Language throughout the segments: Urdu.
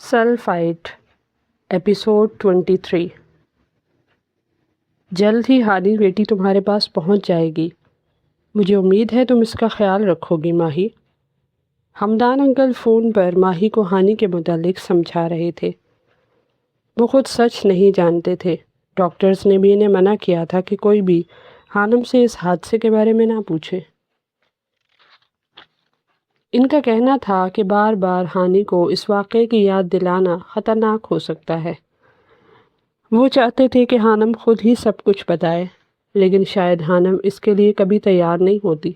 سلفائٹ ایپیسوڈ 23۔ جلد ہی ہانی بیٹی تمہارے پاس پہنچ جائے گی۔ مجھے امید ہے تم اس کا خیال رکھو گی ماہی۔ حمدان انکل فون پر ماہی کو ہانی کے متعلق سمجھا رہے تھے۔ وہ خود سچ نہیں جانتے تھے۔ ڈاکٹرز نے بھی انہیں منع کیا تھا کہ کوئی بھی حانم سے اس حادثے کے بارے میں نہ پوچھے۔ ان کا کہنا تھا کہ بار بار ہانی کو اس واقعے کی یاد دلانا خطرناک ہو سکتا ہے۔ وہ چاہتے تھے کہ حانم خود ہی سب کچھ بتائے، لیکن شاید حانم اس کے لیے کبھی تیار نہیں ہوتی۔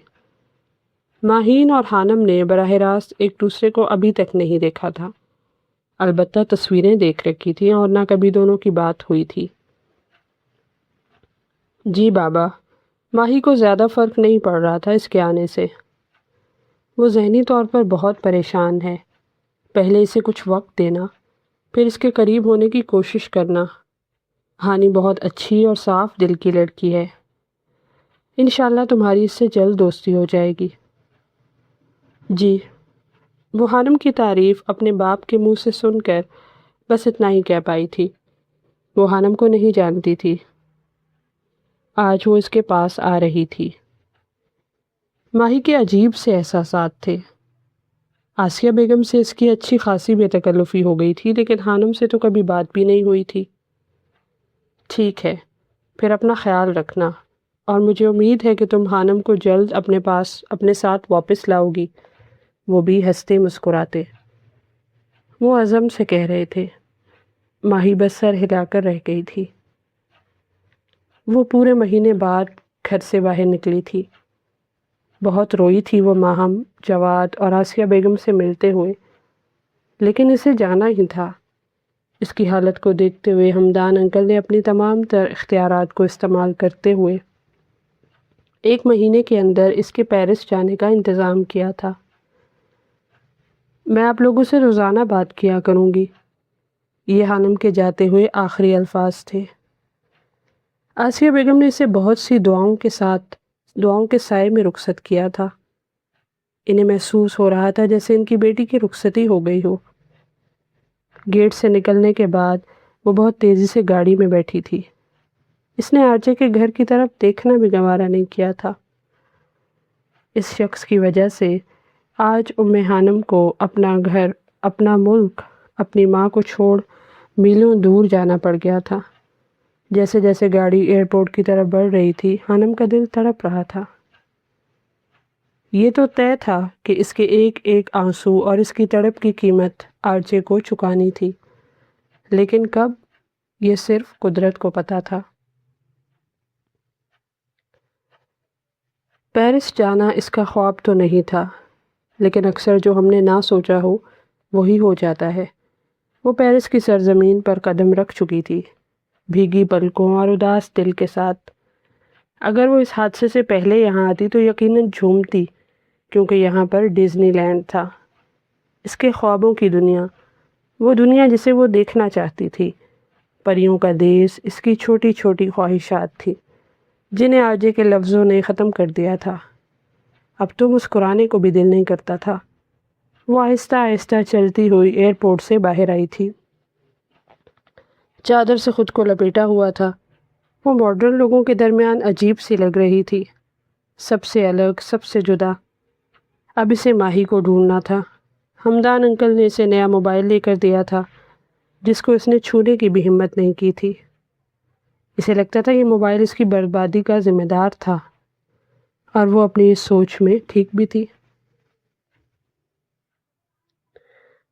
ماہین اور حانم نے براہ راست ایک دوسرے کو ابھی تک نہیں دیکھا تھا، البتہ تصویریں دیکھ رکھی تھیں اور نہ کبھی دونوں کی بات ہوئی تھی۔ جی بابا، ماہی کو زیادہ فرق نہیں پڑ رہا تھا اس کے آنے سے۔ وہ ذہنی طور پر بہت پریشان ہے۔ پہلے اسے کچھ وقت دینا، پھر اس کے قریب ہونے کی کوشش کرنا۔ ہانی بہت اچھی اور صاف دل کی لڑکی ہے۔ انشاءاللہ تمہاری اس سے جلد دوستی ہو جائے گی۔ جی، وہ حانم کی تعریف اپنے باپ کے منہ سے سن کر بس اتنا ہی کہہ پائی تھی۔ وہ حانم کو نہیں جانتی تھی۔ آج وہ اس کے پاس آ رہی تھی۔ ماہی کے عجیب سے احساسات تھے۔ آسیہ بیگم سے اس کی اچھی خاصی بے تکلفی ہو گئی تھی، لیکن حانم سے تو کبھی بات بھی نہیں ہوئی تھی۔ ٹھیک ہے، پھر اپنا خیال رکھنا، اور مجھے امید ہے کہ تم حانم کو جلد اپنے پاس اپنے ساتھ واپس لاؤ گی۔ وہ بھی ہنستے مسکراتے وہ عزم سے کہہ رہے تھے۔ ماہی بس سر ہلا کر رہ گئی تھی۔ وہ پورے مہینے بعد گھر سے باہر نکلی تھی۔ بہت روئی تھی وہ ماہم، جواد اور آسیہ بیگم سے ملتے ہوئے، لیکن اسے جانا ہی تھا۔ اس کی حالت کو دیکھتے ہوئے حمدان انکل نے اپنی تمام تر اختیارات کو استعمال کرتے ہوئے 1 مہینے کے اندر اس کے پیرس جانے کا انتظام کیا تھا۔ میں آپ لوگوں سے روزانہ بات کیا کروں گی، یہ حانم کے جاتے ہوئے آخری الفاظ تھے۔ آسیہ بیگم نے اسے بہت سی دعاؤں کے سائے میں رخصت کیا تھا۔ انہیں محسوس ہو رہا تھا جیسے ان کی بیٹی کی رخصتی ہو گئی ہو۔ گیٹ سے نکلنے کے بعد وہ بہت تیزی سے گاڑی میں بیٹھی تھی۔ اس نے آرجے کے گھر کی طرف دیکھنا بھی گوارا نہیں کیا تھا۔ اس شخص کی وجہ سے آج حانم کو اپنا گھر، اپنا ملک، اپنی ماں کو چھوڑ میلوں دور جانا پڑ گیا تھا۔ جیسے جیسے گاڑی ایئرپورٹ کی طرف بڑھ رہی تھی، حانم کا دل تڑپ رہا تھا۔ یہ تو طے تھا کہ اس کے ایک ایک آنسو اور اس کی تڑپ کی قیمت آرجے کو چکانی تھی، لیکن کب، یہ صرف قدرت کو پتہ تھا۔ پیرس جانا اس کا خواب تو نہیں تھا، لیکن اکثر جو ہم نے نہ سوچا ہو وہی ہو جاتا ہے۔ وہ پیرس کی سرزمین پر قدم رکھ چکی تھی، بھیگی پلکوں اور اداس دل کے ساتھ۔ اگر وہ اس حادثے سے پہلے یہاں آتی تو یقیناً جھومتی، کیونکہ یہاں پر ڈزنی لینڈ تھا، اس کے خوابوں کی دنیا، وہ دنیا جسے وہ دیکھنا چاہتی تھی۔ پریوں کا دیس اس کی چھوٹی چھوٹی خواہشات تھی، جنہیں آرجے کے لفظوں نے ختم کر دیا تھا۔ اب تو مسکرانے کو بھی دل نہیں کرتا تھا۔ وہ آہستہ آہستہ چلتی ہوئی ایئرپورٹ سے باہر آئی تھی۔ چادر سے خود کو لپیٹا ہوا تھا۔ وہ ماڈرن لوگوں کے درمیان عجیب سی لگ رہی تھی، سب سے الگ، سب سے جدا۔ اب اسے ماہی کو ڈھونڈنا تھا۔ حمدان انکل نے اسے نیا موبائل لے کر دیا تھا، جس کو اس نے چھونے کی بھی ہمت نہیں کی تھی۔ اسے لگتا تھا یہ موبائل اس کی بربادی کا ذمہ دار تھا، اور وہ اپنی اس سوچ میں ٹھیک بھی تھی۔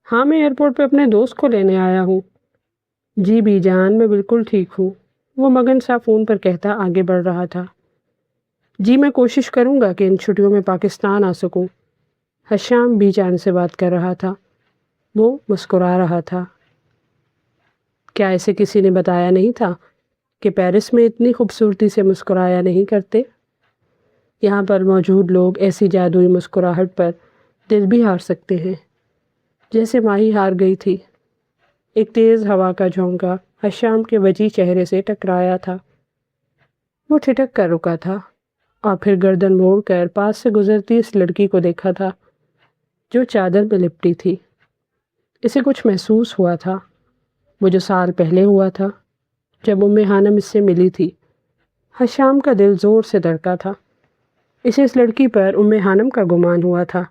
ہاں، میں ایئرپورٹ پہ اپنے دوست کو لینے آیا ہوں۔ جی بی جان، میں بالکل ٹھیک ہوں، وہ مگن سا فون پر کہتا آگے بڑھ رہا تھا۔ جی، میں کوشش کروں گا کہ ان چھٹیوں میں پاکستان آ سکوں۔ حشام بی جان سے بات کر رہا تھا۔ وہ مسکرا رہا تھا۔ کیا اسے کسی نے بتایا نہیں تھا کہ پیرس میں اتنی خوبصورتی سے مسکرایا نہیں کرتے؟ یہاں پر موجود لوگ ایسی جادوئی مسکراہٹ پر دل بھی ہار سکتے ہیں، جیسے ماہی ہار گئی تھی۔ ایک تیز ہوا کا جھونکا حشام کے وجیح چہرے سے ٹکرایا تھا۔ وہ ٹھٹک کر رکا تھا اور پھر گردن موڑ کر پاس سے گزرتی اس لڑکی کو دیکھا تھا جو چادر میں لپٹی تھی۔ اسے کچھ محسوس ہوا تھا، وہ جو سال پہلے ہوا تھا جب ہانم اس سے ملی تھی۔ حشام کا دل زور سے دھڑکا تھا۔ اسے اس لڑکی پر ہانم کا گمان ہوا تھا۔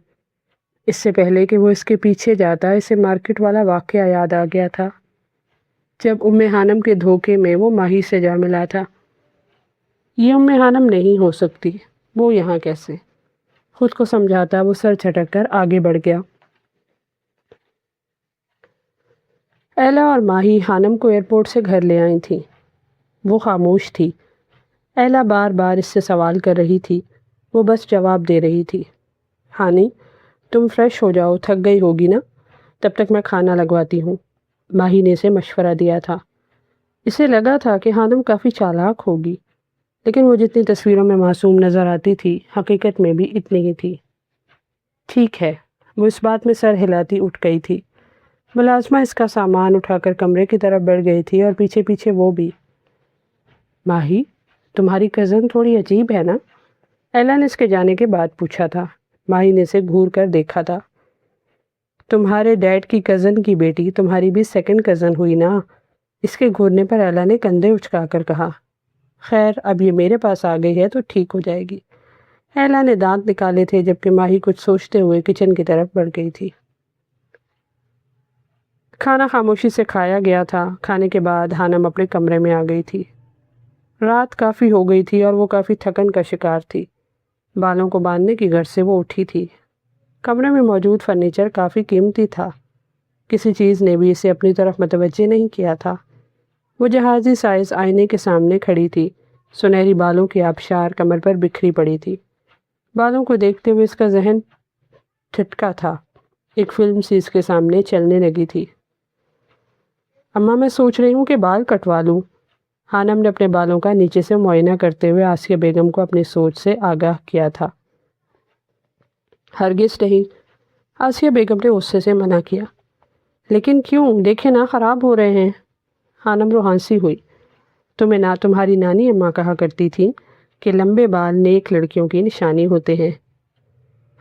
اس سے پہلے کہ وہ اس کے پیچھے جاتا اسے مارکیٹ والا واقعہ یاد آ گیا تھا جب ہانم کے دھوکے میں وہ ماہی سے جا ملا تھا۔ یہ ہانم نہیں ہو سکتی، وہ یہاں کیسے؟ خود کو سمجھاتا وہ سر جھٹک کر آگے بڑھ گیا۔ ایلا اور ماہی ہانم کو ایئرپورٹ سے گھر لے آئی تھیں۔ وہ خاموش تھی۔ ایلا بار بار اس سے سوال کر رہی تھی، وہ بس جواب دے رہی تھی۔ ہانی، تم فریش ہو جاؤ، تھک گئی ہوگی نا، تب تک میں کھانا لگواتی ہوں، ماہی نے اسے مشورہ دیا تھا۔ اسے لگا تھا کہ ہانم کافی چالاک ہوگی، لیکن وہ جتنی تصویروں میں معصوم نظر آتی تھی حقیقت میں بھی اتنی ہی تھی۔ ٹھیک ہے، وہ اس بات میں سر ہلاتی اٹھ گئی تھی۔ ملازمہ اس کا سامان اٹھا کر کمرے کی طرف بڑھ گئی تھی اور پیچھے پیچھے وہ بھی۔ ماہی، تمہاری کزن تھوڑی عجیب ہے نا؟ ایلا نے اس کے جانے کے بعد پوچھا تھا۔ ماہی نے اسے گھور کر دیکھا تھا۔ تمہارے ڈیڈ کی کزن کی بیٹی تمہاری بھی سیکنڈ کزن ہوئی نا؟ اس کے گھورنے پر ایلا نے کندھے اچکا کر کہا۔ خیر، اب یہ میرے پاس آ گئی ہے تو ٹھیک ہو جائے گی۔ ایلا نے دانت نکالے تھے جبکہ ماہی کچھ سوچتے ہوئے کچن کی طرف بڑھ گئی تھی۔ کھانا خاموشی سے کھایا گیا تھا۔ کھانے کے بعد ہانم اپنے کمرے میں آ گئی تھی۔ رات کافی ہو گئی تھی اور وہ کافی تھکن کا شکار تھی۔ بالوں کو باندھنے کی غرض سے وہ اٹھی تھی۔ کمرے میں موجود فرنیچر کافی قیمتی تھا۔ کسی چیز نے بھی اسے اپنی طرف متوجہ نہیں کیا تھا۔ وہ جہازی سائز آئینے کے سامنے کھڑی تھی۔ سنہری بالوں کی آبشار کمر پر بکھری پڑی تھی۔ بالوں کو دیکھتے ہوئے اس کا ذہن ٹھٹکا تھا۔ ایک فلم سی اس کے سامنے چلنے لگی تھی۔ اماں، میں سوچ رہی ہوں کہ بال کٹوا لوں۔ ہانم نے اپنے بالوں کا نیچے سے معائنہ کرتے ہوئے آسیہ بیگم کو اپنی سوچ سے آگاہ کیا تھا۔ ہرگز نہیں، آسیہ بیگم نے غصے سے منع کیا۔ لیکن کیوں؟ دیکھیں نا، خراب ہو رہے ہیں۔ ہانم روحانسی ہوئی۔ تمہیں نہ تمہاری نانی اماں کہا کرتی تھی کہ لمبے بال نیک لڑکیوں کی نشانی ہوتے ہیں؟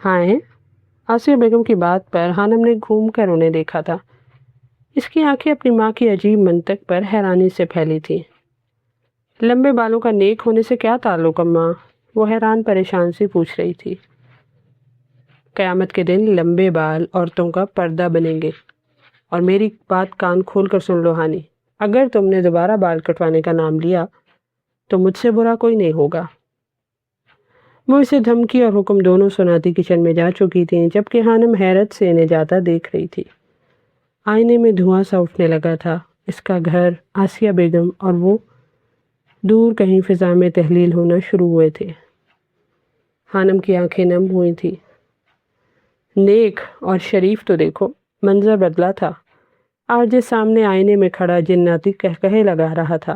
ہاں۔ آسیہ بیگم کی بات پر ہانم نے گھوم کر انہیں دیکھا تھا۔ اس کی آنکھیں اپنی ماں کی عجیب منطق پر حیرانی سے پھیلی تھیں۔ لمبے بالوں کا نیک ہونے سے کیا تعلق اماں؟ وہ حیران پریشان سی پوچھ رہی تھی۔ قیامت کے دن لمبے بال عورتوں کا پردہ بنیں گے۔ اور میری بات کان کھول کر سن لو ہانی، اگر تم نے دوبارہ بال کٹوانے کا نام لیا تو مجھ سے برا کوئی نہیں ہوگا۔ وہ اسے دھمکی اور حکم دونوں سناتی کچن میں جا چکی تھیں جبکہ ہانم حیرت سے انہیں جاتا دیکھ رہی تھی۔ آئینے میں دھواں سا اٹھنے لگا تھا۔ اس کا گھر، آسیہ بیگم اور وہ دور کہیں فضا میں تحلیل ہونا شروع ہوئے تھے۔ ہانم کی آنکھیں نم ہوئی تھی۔ نیک اور شریف تو دیکھو، منظر بدلا تھا۔ آج سامنے آئینے میں کھڑا جناتی کہے لگا رہا تھا۔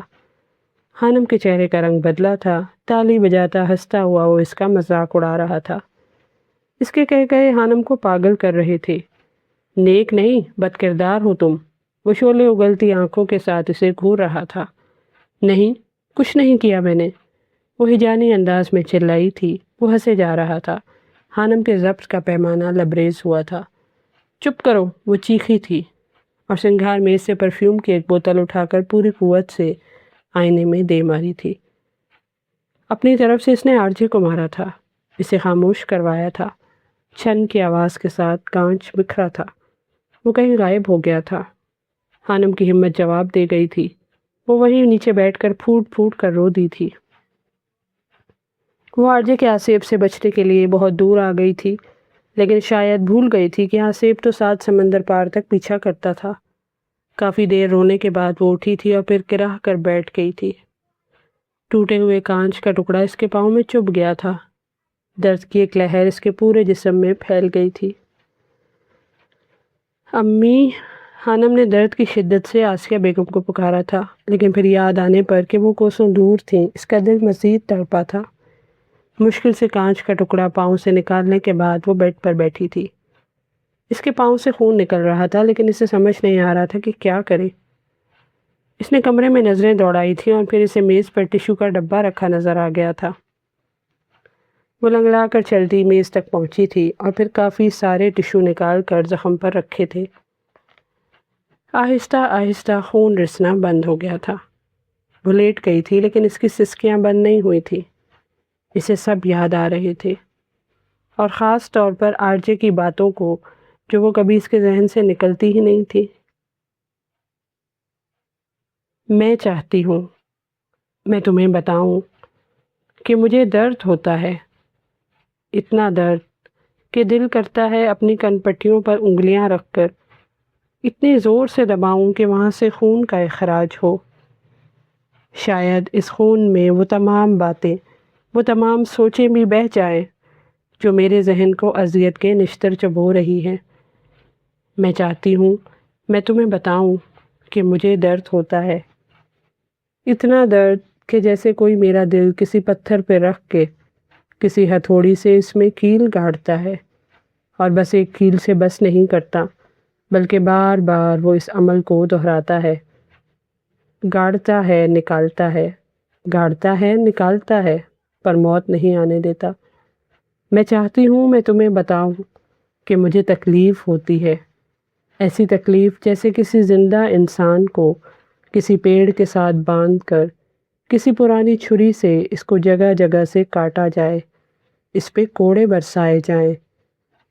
ہانم کے چہرے کا رنگ بدلا تھا۔ تالی بجاتا ہنستا ہوا وہ اس کا مذاق اڑا رہا تھا۔ اس کے کہے ہانم کو پاگل کر رہے تھے۔ نیک نہیں، بد کردار ہو تم۔ وہ شعلے اگلتی آنکھوں کے ساتھ اسے گھور رہا تھا۔ نہیں، کچھ نہیں کیا میں نے، وہ ہجانی انداز میں چلائی تھی۔ وہ ہنسے جا رہا تھا۔ ہانم کے ضبط کا پیمانہ لبریز ہوا تھا۔ چپ کرو، وہ چیخی تھی اور سنگھار میز سے پرفیوم کی ایک بوتل اٹھا کر پوری قوت سے آئینے میں دے ماری تھی۔ اپنی طرف سے اس نے آرجے کو مارا تھا، اسے خاموش کروایا تھا۔ چھن کی آواز کے ساتھ کانچ بکھرا تھا۔ وہ کہیں غائب ہو گیا تھا۔ ہانم کی ہمت جواب دے گئی تھی۔ وہ وہیں نیچے بیٹھ کر پھوٹ پھوٹ کر رو دی تھی۔ وہ آرجے کے آسیب سے بچنے کے لیے بہت دور آ گئی تھی، لیکن شاید بھول گئی تھی کہ آسیب تو 7 سمندر پار تک پیچھا کرتا تھا۔ کافی دیر رونے کے بعد وہ اٹھی تھی اور پھر کرہ کر بیٹھ گئی تھی۔ ٹوٹے ہوئے کانچ کا ٹکڑا اس کے پاؤں میں چبھ گیا تھا۔ درد کی ایک لہر اس کے پورے جسم میں پھیل گئی تھی۔ امی، ہانم نے درد کی شدت سے آسیہ بیگم کو پکارا تھا، لیکن پھر یاد آنے پر کہ وہ کوسوں دور تھیں اس کا دل مزید تڑپا تھا۔ مشکل سے کانچ کا ٹکڑا پاؤں سے نکالنے کے بعد وہ بیڈ پر بیٹھی تھی۔ اس کے پاؤں سے خون نکل رہا تھا لیکن اسے سمجھ نہیں آ رہا تھا کہ کیا کرے۔ اس نے کمرے میں نظریں دوڑائی تھیں اور پھر اسے میز پر ٹشو کا ڈبہ رکھا نظر آ گیا تھا۔ وہ لنگڑا کر چلتی میز تک پہنچی تھی اور پھر کافی سارے ٹشو نکال کر زخم پر رکھے تھے۔ آہستہ آہستہ خون رسنا بند ہو گیا تھا۔ وہ لیٹ گئی تھی لیکن اس کی سسکیاں بند نہیں ہوئی تھی۔ اسے سب یاد آ رہے تھے، اور خاص طور پر آرجے کی باتوں کو جو وہ کبھی اس کے ذہن سے نکلتی ہی نہیں تھی۔ میں چاہتی ہوں میں تمہیں بتاؤں کہ مجھے درد ہوتا ہے، اتنا درد کہ دل کرتا ہے اپنی کن پٹیوں پر انگلیاں رکھ کر اتنے زور سے دباؤں کہ وہاں سے خون کا اخراج ہو۔ شاید اس خون میں وہ تمام باتیں، وہ تمام سوچیں بھی بہہ جائیں جو میرے ذہن کو اذیت کے نشتر چبو رہی ہیں۔ میں چاہتی ہوں میں تمہیں بتاؤں کہ مجھے درد ہوتا ہے، اتنا درد کہ جیسے کوئی میرا دل کسی پتھر پہ رکھ کے کسی ہتھوڑی سے اس میں کیل گاڑتا ہے، اور بس ایک کیل سے بس نہیں کرتا بلکہ بار بار وہ اس عمل کو دہراتا ہے، گاڑتا ہے نکالتا ہے، گاڑتا ہے نکالتا ہے، پر موت نہیں آنے دیتا۔ میں چاہتی ہوں میں تمہیں بتاؤں کہ مجھے تکلیف ہوتی ہے، ایسی تکلیف جیسے کسی زندہ انسان کو کسی پیڑ کے ساتھ باندھ کر کسی پرانی چھری سے اس کو جگہ جگہ سے کاٹا جائے، اس پہ کوڑے برسائے جائیں،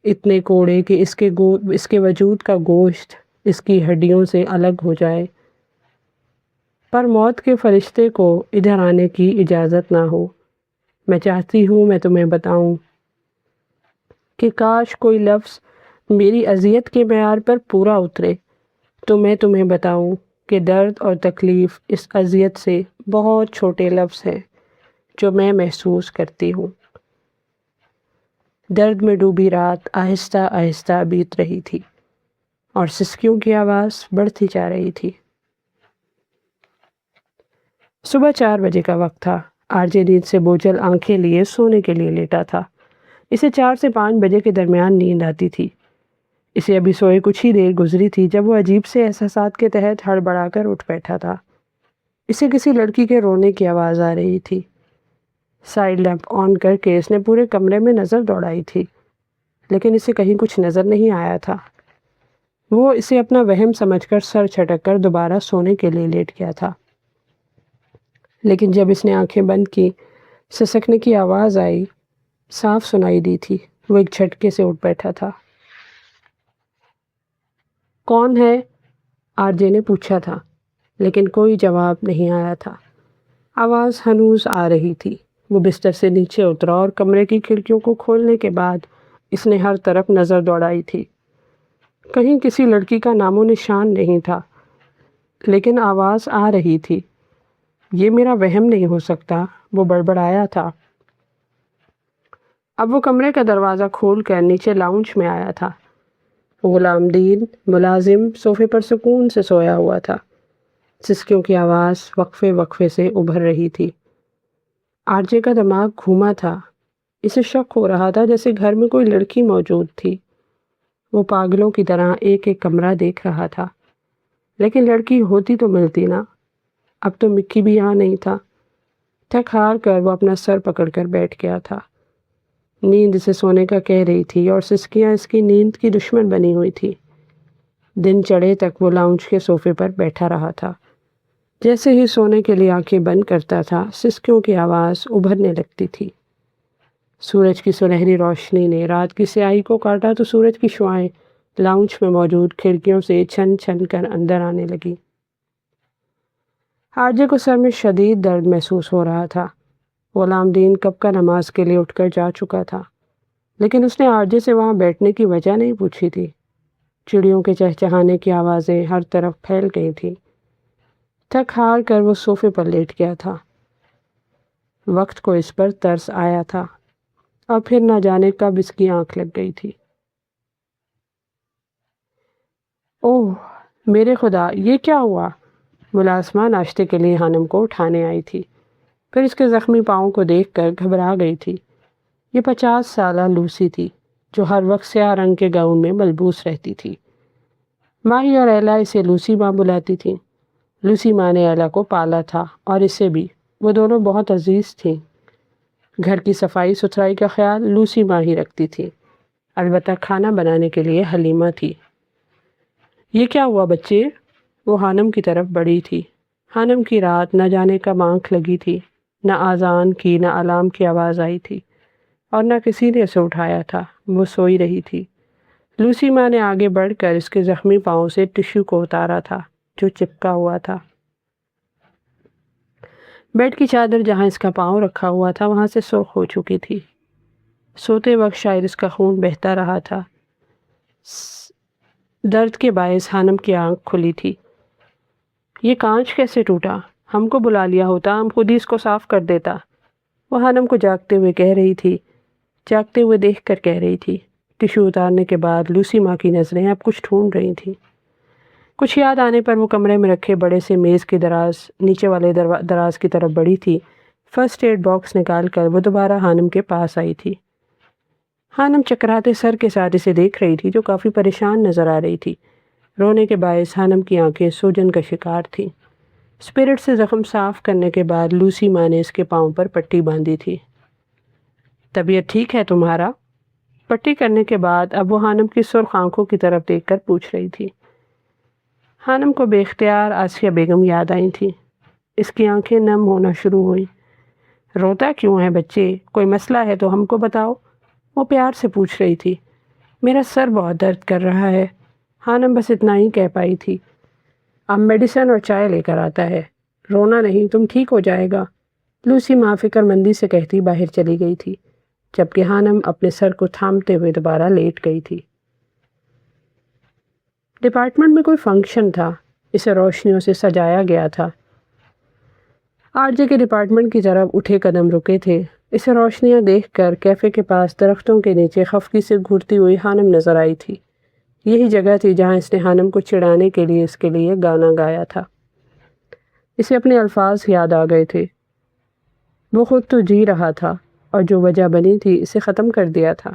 اتنے کوڑے کہ اس کے وجود کا گوشت اس کی ہڈیوں سے الگ ہو جائے، پر موت کے فرشتے کو ادھر آنے کی اجازت نہ ہو۔ میں چاہتی ہوں میں تمہیں بتاؤں کہ کاش کوئی لفظ میری اذیت کے معیار پر پورا اترے تو میں تمہیں بتاؤں کہ درد اور تکلیف اس اذیت سے بہت چھوٹے لفظ ہیں جو میں محسوس کرتی ہوں۔ درد میں ڈوبی رات آہستہ آہستہ بیت رہی تھی اور سسکیوں کی آواز بڑھتی جا رہی تھی۔ صبح 4 بجے کا وقت تھا۔ آرجے نیند سے بوجھل آنکھیں لیے سونے کے لیے لیٹا تھا۔ اسے 4 سے 5 بجے کے درمیان نیند آتی تھی۔ اسے ابھی سوئے کچھ ہی دیر گزری تھی جب وہ عجیب سے احساسات کے تحت ہڑبڑا کر اٹھ بیٹھا تھا۔ اسے کسی لڑکی کے رونے کی آواز آ رہی تھی۔ سائیڈ لیمپ آن کر کے اس نے پورے کمرے میں نظر دوڑائی تھی، لیکن اسے کہیں کچھ نظر نہیں آیا تھا۔ وہ اسے اپنا وہم سمجھ کر سر چھٹک کر دوبارہ سونے کے لیے لیٹ گیا تھا، لیکن جب اس نے آنکھیں بند کی، سسکنے کی آواز آئی، صاف سنائی دی تھی۔ وہ ایک جھٹکے سے اٹھ بیٹھا تھا۔ کون ہے؟ آرجے نے پوچھا تھا، لیکن کوئی جواب نہیں آیا تھا۔ آواز ہنوز آ رہی تھی۔ وہ بستر سے نیچے اترا اور کمرے کی کھڑکیوں کو کھولنے کے بعد اس نے ہر طرف نظر دوڑائی تھی۔ کہیں کسی لڑکی کا نام و نشان نہیں تھا، لیکن آواز آ رہی تھی۔ یہ میرا وہم نہیں ہو سکتا، وہ بڑبڑایا تھا۔ اب وہ کمرے کا دروازہ کھول کر نیچے لاؤنج میں آیا تھا۔ غلام دین ملازم صوفے پر سکون سے سویا ہوا تھا۔ سسکیوں کی آواز وقفے وقفے سے ابھر رہی تھی۔ آرجے کا دماغ گھوما تھا۔ اسے شک ہو رہا تھا جیسے گھر میں کوئی لڑکی موجود تھی۔ وہ پاگلوں کی طرح ایک ایک کمرہ دیکھ رہا تھا، لیکن لڑکی ہوتی تو ملتی نا۔ اب تو مکی بھی یہاں نہیں تھا۔ تھک ہار کر وہ اپنا سر پکڑ کر بیٹھ گیا تھا۔ نیند اسے سونے کا کہہ رہی تھی اور سسکیاں اس کی نیند کی دشمن بنی ہوئی تھی۔ دن چڑھے تک وہ لاؤنج کے صوفے پر بیٹھا رہا تھا۔ جیسے ہی سونے کے لیے آنکھیں بند کرتا تھا، سسکیوں کی آواز ابھرنے لگتی تھی۔ سورج کی سنہری روشنی نے رات کی سیاہی کو کاٹا تو سورج کی شعاعیں لاؤنج میں موجود کھڑکیوں سے چھن چھن کر اندر آنے لگی۔ آرجے کو سر میں شدید درد محسوس ہو رہا تھا۔ غلام دین کب کا نماز کے لیے اٹھ کر جا چکا تھا، لیکن اس نے آرجے سے وہاں بیٹھنے کی وجہ نہیں پوچھی تھی۔ چڑیوں کے چہچہانے کی آوازیں ہر طرف پھیل گئی تھیں۔ تھک ہار کر وہ صوفے پر لیٹ گیا تھا۔ وقت کو اس پر ترس آیا تھا، اور پھر نہ جانے کب اس کی آنکھ لگ گئی تھی۔ اوہ میرے خدا، یہ کیا ہوا؟ ملازمہ ناشتے کے لیے خانم کو اٹھانے آئی تھی، پھر اس کے زخمی پاؤں کو دیکھ کر گھبرا گئی تھی۔ یہ 50 سالہ لوسی تھی جو ہر وقت سیاہ رنگ کے گاؤن میں ملبوس رہتی تھی۔ ماہی اور ایلا اسے لوسی ماں بلاتی تھیں۔ لوسی ماں نے ایلا کو پالا تھا اور اسے بھی، وہ دونوں بہت عزیز تھیں۔ گھر کی صفائی ستھرائی کا خیال لوسی ماں ہی رکھتی تھی، البتہ کھانا بنانے کے لیے حلیمہ تھی۔ یہ کیا ہوا بچے؟ وہ خانم کی طرف بڑھی تھی۔ خانم کی رات نہ جانے کب آنکھ لگی تھی، نہ آذان کی نہ الارم کی آواز آئی تھی، اور نہ کسی نے اسے اٹھایا تھا۔ وہ سوئی رہی تھی۔ لوسی ماں نے آگے بڑھ کر اس کے زخمی پاؤں سے ٹشو کو اتارا تھا جو چپکا ہوا تھا۔ بیڈ کی چادر جہاں اس کا پاؤں رکھا ہوا تھا وہاں سے سرخ ہو چکی تھی۔ سوتے وقت شاید اس کا خون بہتا رہا تھا۔ درد کے باعث خانم کی آنکھ کھلی تھی۔ یہ کانچ کیسے ٹوٹا؟ ہم کو بلا لیا ہوتا، ہم خود ہی اس کو صاف کر دیتا، وہ خانم کو جاگتے ہوئے کہہ رہی تھی، جاگتے ہوئے دیکھ کر کہہ رہی تھی۔ ٹشو اتارنے کے بعد لوسی ماں کی نظریں اب کچھ ڈھونڈ رہی تھیں۔ کچھ یاد آنے پر وہ کمرے میں رکھے بڑے سے میز کے نیچے والے دراز کی طرف بڑھی تھی۔ فرسٹ ایڈ باکس نکال کر وہ دوبارہ خانم کے پاس آئی تھی۔ خانم چکراتے سر کے ساتھ اسے دیکھ رہی تھی جو کافی پریشان نظر آ رہی تھی۔ رونے کے باعث خانم کی آنکھیں سوجن کا شکار تھیں۔ اسپرٹ سے زخم صاف کرنے کے بعد لوسی ماں نے اس کے پاؤں پر پٹی باندھی تھی۔ طبیعت ٹھیک ہے تمہارا؟ پٹی کرنے کے بعد اب وہ خانم کی سرخ آنکھوں کی طرف دیکھ کر پوچھ رہی تھی۔ خانم کو بے اختیار آسیہ بیگم یاد آئی تھی۔ اس کی آنکھیں نم ہونا شروع ہوئیں۔ روتا کیوں ہے بچے؟ کوئی مسئلہ ہے تو ہم کو بتاؤ، وہ پیار سے پوچھ رہی تھی۔ میرا سر بہت درد کر رہا ہے، خانم بس اتنا ہی کہہ پائی تھی۔ اب میڈیسن اور چائے لے کر آتا ہے، رونا نہیں، تم ٹھیک ہو جائے گا، لوسی ماں فکر مندی سے کہتی باہر چلی گئی تھی، جبکہ خانم اپنے سر کو تھامتے ہوئے دوبارہ لیٹ گئی تھی۔ ڈپارٹمنٹ میں کوئی فنکشن تھا، اسے روشنیوں سے سجایا گیا تھا۔ آرجے کے ڈپارٹمنٹ کی طرف اٹھے قدم رکے تھے۔ اسے روشنیاں دیکھ کر کیفے کے پاس درختوں کے نیچے خفکی سے گھرتی ہوئی خانم نظر آئی تھی۔ یہی جگہ تھی جہاں اس نے خانم کو چڑھانے کے لیے اس کے لیے گانا گایا تھا۔ اسے اپنے الفاظ یاد آ گئے تھے۔ وہ خود تو جی رہا تھا اور جو وجہ بنی تھی اسے ختم کر دیا تھا۔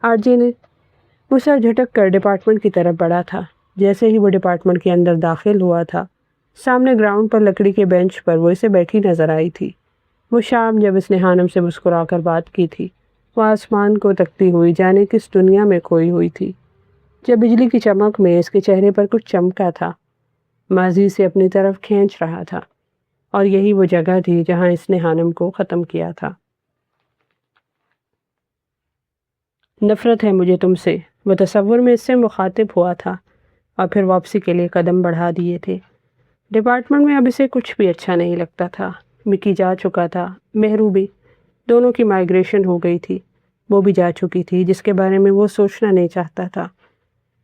آرجے نے وہ سر جھٹک کر ڈپارٹمنٹ کی طرف بڑھا تھا۔ جیسے ہی وہ ڈپارٹمنٹ کے اندر داخل ہوا تھا، سامنے گراؤنڈ پر لکڑی کے بینچ پر وہ اسے بیٹھی نظر آئی تھی۔ وہ شام جب اس نے خانم سے مسکرا کر بات کی تھی، وہ آسمان کو تکتی ہوئی جانے کس دنیا میں کھوئی ہوئی تھی۔ جب بجلی کی چمک میں اس کے چہرے پر کچھ چمکا تھا، ماضی سے اپنی طرف کھینچ رہا تھا، اور یہی وہ جگہ تھی جہاں اس نے خانم کو ختم کیا تھا۔ نفرت ہے مجھے تم سے، وہ تصور میں اس سے مخاطب ہوا تھا، اور پھر واپسی کے لیے قدم بڑھا دیے تھے۔ ڈپارٹمنٹ میں اب اسے کچھ بھی اچھا نہیں لگتا تھا۔ مکی جا چکا تھا، مہرو بھی، دونوں کی مائیگریشن ہو گئی تھی۔ وہ بھی جا چکی تھی جس کے بارے میں وہ سوچنا نہیں چاہتا تھا۔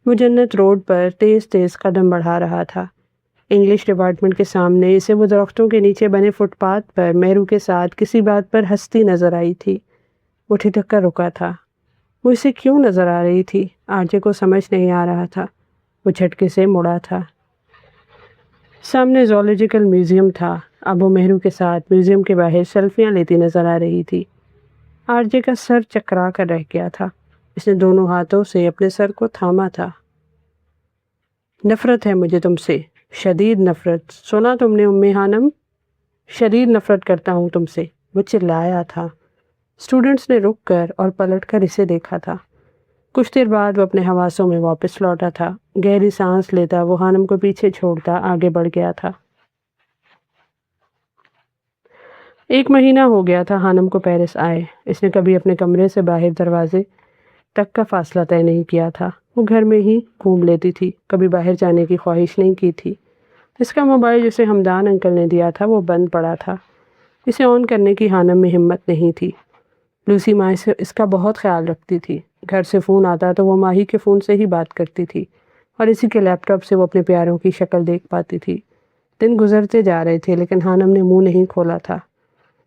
وہ جنت روڈ پر تیز تیز قدم بڑھا رہا تھا۔ انگلش ڈپارٹمنٹ کے سامنے اسے وہ درختوں کے نیچے بنے فٹ پاتھ پر مہرو کے ساتھ کسی بات پر ہنستی نظر آئی تھی۔ وہ ٹھٹک کر رکا تھا۔ وہ اسے کیوں نظر آ رہی تھی؟ آرجے کو سمجھ نہیں آ رہا تھا۔ وہ جھٹکے سے مڑا تھا۔ سامنے زولوجیکل میوزیم تھا۔ اب وہ مہرو کے ساتھ میوزیم کے باہر سیلفیاں لیتی نظر آ رہی تھی۔ آرجے کا سر چکرا کر رہ گیا تھا۔ اس نے دونوں ہاتھوں سے اپنے سر کو تھاما تھا۔ نفرت ہے مجھے تم سے، شدید نفرت، سنا تم نے امی خانم؟ شدید نفرت کرتا ہوں تم سے، وہ چلایا تھا۔ اسٹوڈنٹس نے رک کر اور پلٹ کر اسے دیکھا تھا۔ کچھ دیر بعد وہ اپنے حواسوں میں واپس لوٹا تھا۔ گہری سانس لیتا وہ خانم کو پیچھے چھوڑتا آگے بڑھ گیا تھا۔ 1 مہینہ ہو گیا تھا خانم کو پیرس آئے۔ اس نے کبھی اپنے کمرے سے باہر دروازے تک کا فاصلہ طے نہیں کیا تھا۔ وہ گھر میں ہی گھوم لیتی تھی، کبھی باہر جانے کی خواہش نہیں کی تھی۔ اس کا موبائل جسے حمدان انکل نے دیا تھا وہ بند پڑا تھا۔ اسے آن کرنے کی خانم میں ہمت نہیں تھی۔ لوسی ماں اس کا بہت خیال رکھتی تھی۔ گھر سے فون آتا تو وہ ماہی کے فون سے ہی بات کرتی تھی، اور اسی کے لیپ ٹاپ سے وہ اپنے پیاروں کی شکل دیکھ پاتی تھی۔ دن گزرتے جا رہے تھے لیکن خانم نے منہ نہیں کھولا تھا۔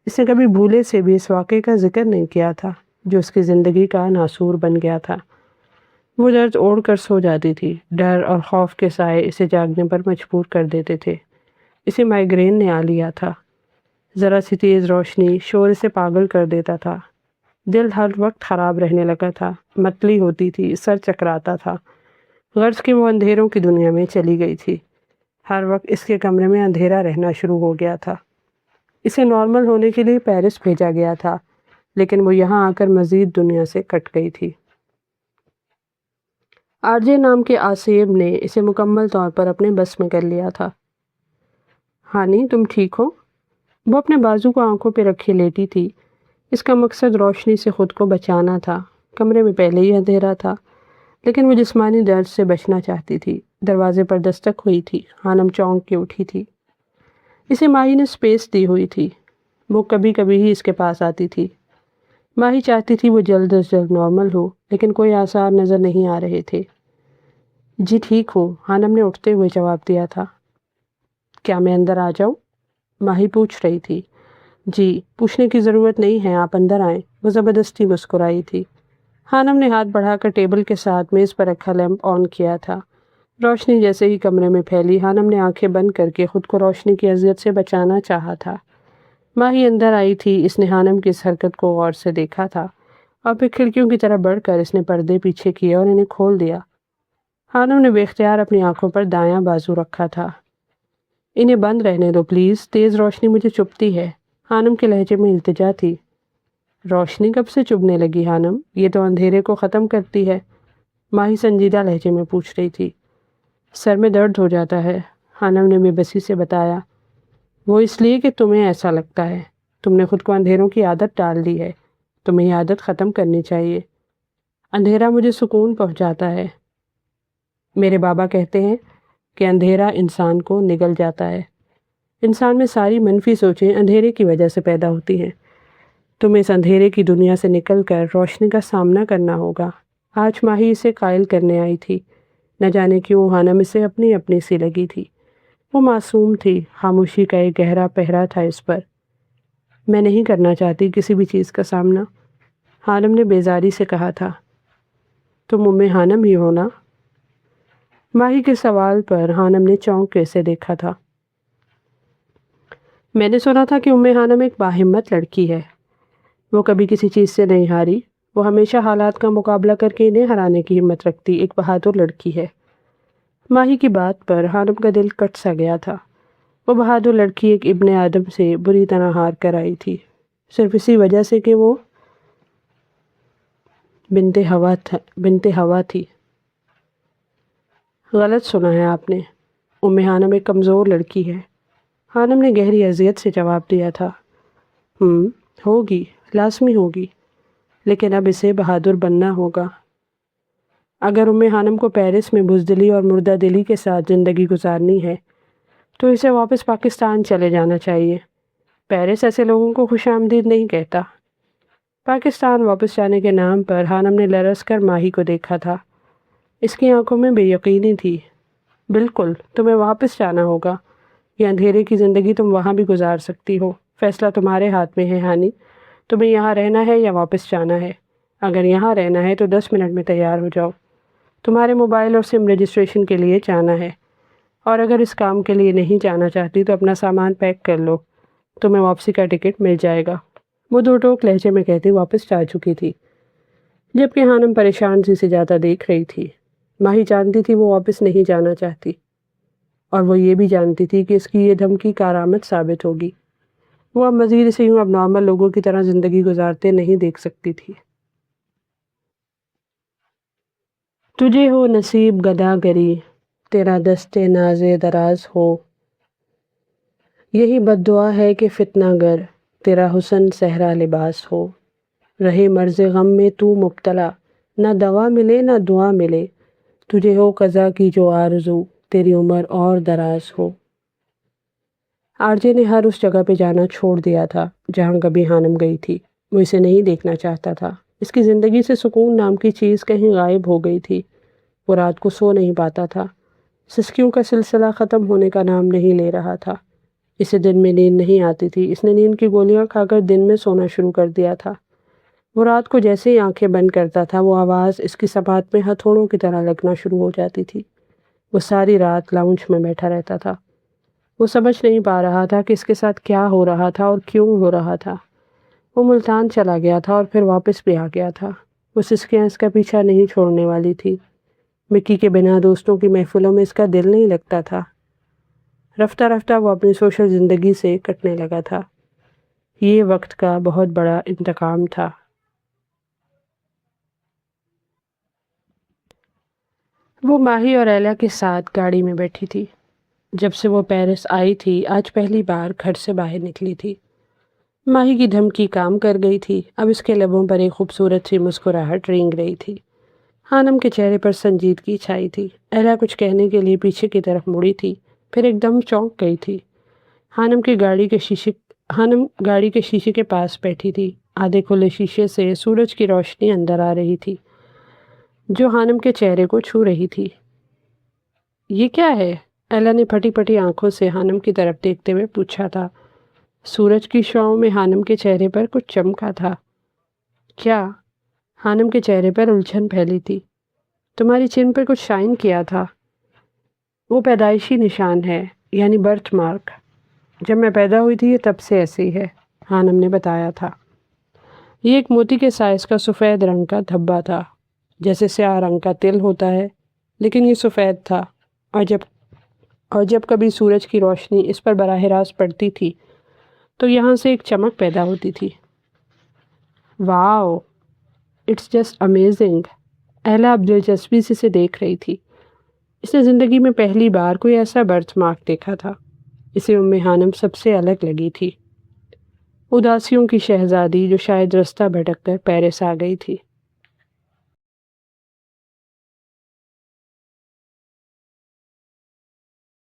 اس نے کبھی بھولے سے بھی اس واقعے کا ذکر نہیں کیا تھا جو اس کی زندگی کا ناسور بن گیا تھا۔ وہ درد اوڑھ کر سو جاتی تھی۔ ڈر اور خوف کے سائے اسے جاگنے پر مجبور کر دیتے تھے۔ اسے مائیگرین نے آ لیا تھا۔ ذرا سی تیز روشنی شور اسے پاگل کر دیتا تھا۔ دل ہر وقت خراب رہنے لگا تھا، متلی ہوتی تھی، سر چکراتا تھا۔ غرض کہ وہ اندھیروں کی دنیا میں چلی گئی تھی۔ ہر وقت اس کے کمرے میں اندھیرا رہنا شروع ہو گیا تھا۔ اسے نارمل ہونے کے لیے پیرس بھیجا گیا تھا، لیکن وہ یہاں آ کر مزید دنیا سے کٹ گئی تھی۔ آرجے نام کے آصیب نے اسے مکمل طور پر اپنے بس میں کر لیا تھا۔ ہانی تم ٹھیک ہو؟ وہ اپنے بازو کو آنکھوں پہ رکھے لیٹی تھی۔ اس کا مقصد روشنی سے خود کو بچانا تھا۔ کمرے میں پہلے ہی اندھیرا تھا، لیکن وہ جسمانی درد سے بچنا چاہتی تھی۔ دروازے پر دستک ہوئی تھی۔ خانم چونک کے اٹھی تھی۔ اسے ماہی نے سپیس دی ہوئی تھی۔ وہ کبھی کبھی ہی اس کے پاس آتی تھی۔ ماہی چاہتی تھی وہ جلد از جلد نارمل ہو، لیکن کوئی آثار نظر نہیں آ رہے تھے۔ جی ٹھیک ہوں، خانم نے اٹھتے ہوئے جواب دیا تھا۔ کیا میں اندر آ جاؤں؟ ماہی پوچھ رہی تھی۔ جی، پوچھنے کی ضرورت نہیں ہے، آپ اندر آئیں۔ وہ زبردستی مسکرائی تھی۔ خانم نے ہاتھ بڑھا کر ٹیبل کے ساتھ میز پر رکھا لیمپ آن کیا تھا۔ روشنی جیسے ہی کمرے میں پھیلی، خانم نے آنکھیں بند کر کے خود کو روشنی کی اذیت سے بچانا چاہا تھا۔ ماہی اندر آئی تھی۔ اس نے خانم کی اس حرکت کو غور سے دیکھا تھا، اور پھر کھڑکیوں کی طرف بڑھ کر اس نے پردے پیچھے کیے اور انہیں کھول دیا۔ خانم نے بے اختیار اپنی آنکھوں پر دایاں بازو رکھا تھا۔ انہیں بند رہنے دو پلیز، تیز روشنی مجھے چبھتی ہے۔ خانم کے لہجے میں التجا تھی۔ روشنی کب سے چبھنے لگی خانم؟ یہ تو اندھیرے کو ختم کرتی ہے، ماہی سنجیدہ لہجے میں پوچھ رہی تھی۔ سر میں درد ہو جاتا ہے، خانم نے بے بسی سے بتایا۔ وہ اس لیے کہ تمہیں ایسا لگتا ہے۔ تم نے خود کو اندھیروں کی عادت ڈال دی ہے۔ تمہیں یہ عادت ختم کرنی چاہیے۔ اندھیرا مجھے سکون پہنچاتا ہے۔ میرے بابا کہتے ہیں کہ اندھیرا انسان کو نگل جاتا ہے۔ انسان میں ساری منفی سوچیں اندھیرے کی وجہ سے پیدا ہوتی ہیں۔ تمہیں اس اندھیرے کی دنیا سے نکل کر روشنی کا سامنا کرنا ہوگا۔ آج ماہی اسے قائل کرنے آئی تھی۔ نہ جانے کیوں خانم اسے اپنی اپنی سی لگی تھی۔ وہ معصوم تھی۔ خاموشی کا ایک گہرا پہرا تھا اس پر۔ میں نہیں کرنا چاہتی کسی بھی چیز کا سامنا، خانم نے بیزاری سے کہا تھا۔ تم خانم ہی ہو نا؟ ماہی کے سوال پر خانم نے چونک کے اسے دیکھا تھا۔ میں نے سنا تھا کہ خانم ایک باہمت لڑکی ہے۔ وہ کبھی کسی چیز سے نہیں ہاری۔ وہ ہمیشہ حالات کا مقابلہ کر کے انہیں ہرانے کی ہمت رکھتی ایک بہادر لڑکی ہے۔ ماہی کی بات پر خانم کا دل کٹ سا گیا تھا۔ وہ بہادر لڑکی ایک ابن آدم سے بری طرح ہار کر آئی تھی، صرف اسی وجہ سے کہ وہ بنت ہوا تھی۔ غلط سنا ہے آپ نے، خانم ایک کمزور لڑکی ہے، خانم نے گہری اذیت سے جواب دیا تھا۔ ہوگی، لازمی ہوگی، لیکن اب اسے بہادر بننا ہوگا۔ اگر خانم کو پیرس میں بزدلی اور مردہ دلی کے ساتھ زندگی گزارنی ہے تو اسے واپس پاکستان چلے جانا چاہیے۔ پیرس ایسے لوگوں کو خوش آمدید نہیں کہتا۔ پاکستان واپس جانے کے نام پر خانم نے لرز کر ماہی کو دیکھا تھا۔ اس کی آنکھوں میں بے یقینی تھی۔ بالکل، تمہیں واپس جانا ہوگا۔ یہ اندھیرے کی زندگی تم وہاں بھی گزار سکتی ہو۔ فیصلہ تمہارے ہاتھ میں ہے ہانی۔ تمہیں یہاں رہنا ہے یا واپس جانا ہے؟ اگر یہاں رہنا ہے تو 10 منٹ میں تیار ہو جاؤ۔ تمہارے موبائل اور سم رجسٹریشن کے لیے جانا ہے، اور اگر اس کام کے لیے نہیں جانا چاہتی تو اپنا سامان پیک کر لو، تمہیں واپسی کا ٹکٹ مل جائے گا۔ وہ دو ٹوک لہجے میں کہتی واپس جا چکی تھی، جبکہ خانم پریشان سی سے زیادہ دیکھ رہی تھی۔ ماہی جانتی تھی وہ واپس نہیں جانا چاہتی، اور وہ یہ بھی جانتی تھی کہ اس کی یہ دھمکی کارآمد ثابت ہوگی۔ وہ اب مزید اسے اب نارمل لوگوں کی طرح زندگی گزارتے نہیں دیکھ سکتی تھی۔ تجھے ہو نصیب گدا گری، تیرا دست ناز دراز ہو۔ یہی بد دعا ہے کہ فتنہ گر، تیرا حسن صحرا لباس ہو۔ رہے مرض غم میں تو مبتلا، نہ دوا ملے نہ دعا ملے۔ تجھے ہو قضا کی جو آرزو، تیری عمر اور دراز ہو۔ آرجے نے ہر اس جگہ پہ جانا چھوڑ دیا تھا جہاں کبھی خانم گئی تھی۔ وہ اسے نہیں دیکھنا چاہتا تھا۔ اس کی زندگی سے سکون نام کی چیز کہیں غائب ہو گئی تھی۔ وہ رات کو سو نہیں پاتا تھا۔ سسکیوں کا سلسلہ ختم ہونے کا نام نہیں لے رہا تھا۔ اسے دن میں نیند نہیں آتی تھی۔ اس نے نیند کی گولیاں کھا کر دن میں سونا شروع کر دیا تھا۔ وہ رات کو جیسے ہی آنکھیں بند کرتا تھا، وہ آواز اس کی سماعت میں ہتھوڑوں کی طرح لگنا شروع ہو جاتی تھی۔ وہ ساری رات لاؤنج میں بیٹھا رہتا تھا۔ وہ سمجھ نہیں پا رہا تھا کہ اس کے ساتھ کیا ہو رہا تھا اور کیوں ہو رہا تھا۔ وہ ملتان چلا گیا تھا اور پھر واپس بھی آ گیا تھا۔ وہ سسکیاں اس کا پیچھا نہیں چھوڑنے والی تھی۔ مکی کے بنا دوستوں کی محفلوں میں اس کا دل نہیں لگتا تھا۔ رفتہ رفتہ وہ اپنی سوشل زندگی سے کٹنے لگا تھا۔ یہ وقت کا بہت بڑا انتقام تھا۔ وہ ماہی اور ایلا کے ساتھ گاڑی میں بیٹھی تھی۔ جب سے وہ پیرس آئی تھی آج پہلی بار گھر سے باہر نکلی تھی۔ ماہی کی دھمکی کام کر گئی تھی، اب اس کے لبوں پر ایک خوبصورت سی مسکراہٹ رینگ رہی تھی۔ خانم کے چہرے پر سنجیدگی چھائی تھی۔ ایلا کچھ کہنے کے لیے پیچھے کی طرف مڑی تھی، پھر ایک دم چونک گئی تھی۔ خانم گاڑی کے شیشے کے پاس بیٹھی تھی۔ آدھے کھلے شیشے سے سورج کی روشنی اندر آ رہی تھی جو خانم کے چہرے کو چھو رہی تھی۔ یہ کیا ہے؟ ایلا نے پھٹی پھٹی آنکھوں سے خانم کی طرف دیکھتے ہوئے پوچھا تھا۔ سورج کی شعاؤں میں خانم کے چہرے پر کچھ چمکا تھا۔ کیا؟ خانم کے چہرے پر الجھن پھیلی تھی۔ تمہاری چین پر کچھ شائن کیا تھا۔ وہ پیدائشی نشان ہے، یعنی برتھ مارک۔ جب میں پیدا ہوئی تھی یہ تب سے ایسی ہے، خانم نے بتایا تھا۔ یہ ایک موتی کے سائز کا سفید رنگ کا دھبا تھا، جیسے سیاہ رنگ کا تل ہوتا ہے، لیکن یہ سفید تھا، اور جب کبھی سورج کی روشنی اس پر براہ راست پڑتی تھی تو یہاں سے ایک چمک پیدا ہوتی تھی۔ واو، اٹس جسٹ امیزنگ۔ ایلا اب دلچسپی سے اسے دیکھ رہی تھی۔ اس نے زندگی میں پہلی بار کوئی ایسا برتھ مارک دیکھا تھا۔ اسے خانم سب سے الگ لگی تھی، اداسیوں کی شہزادی جو شاید رستہ بھٹک کر پیرس آ گئی تھی۔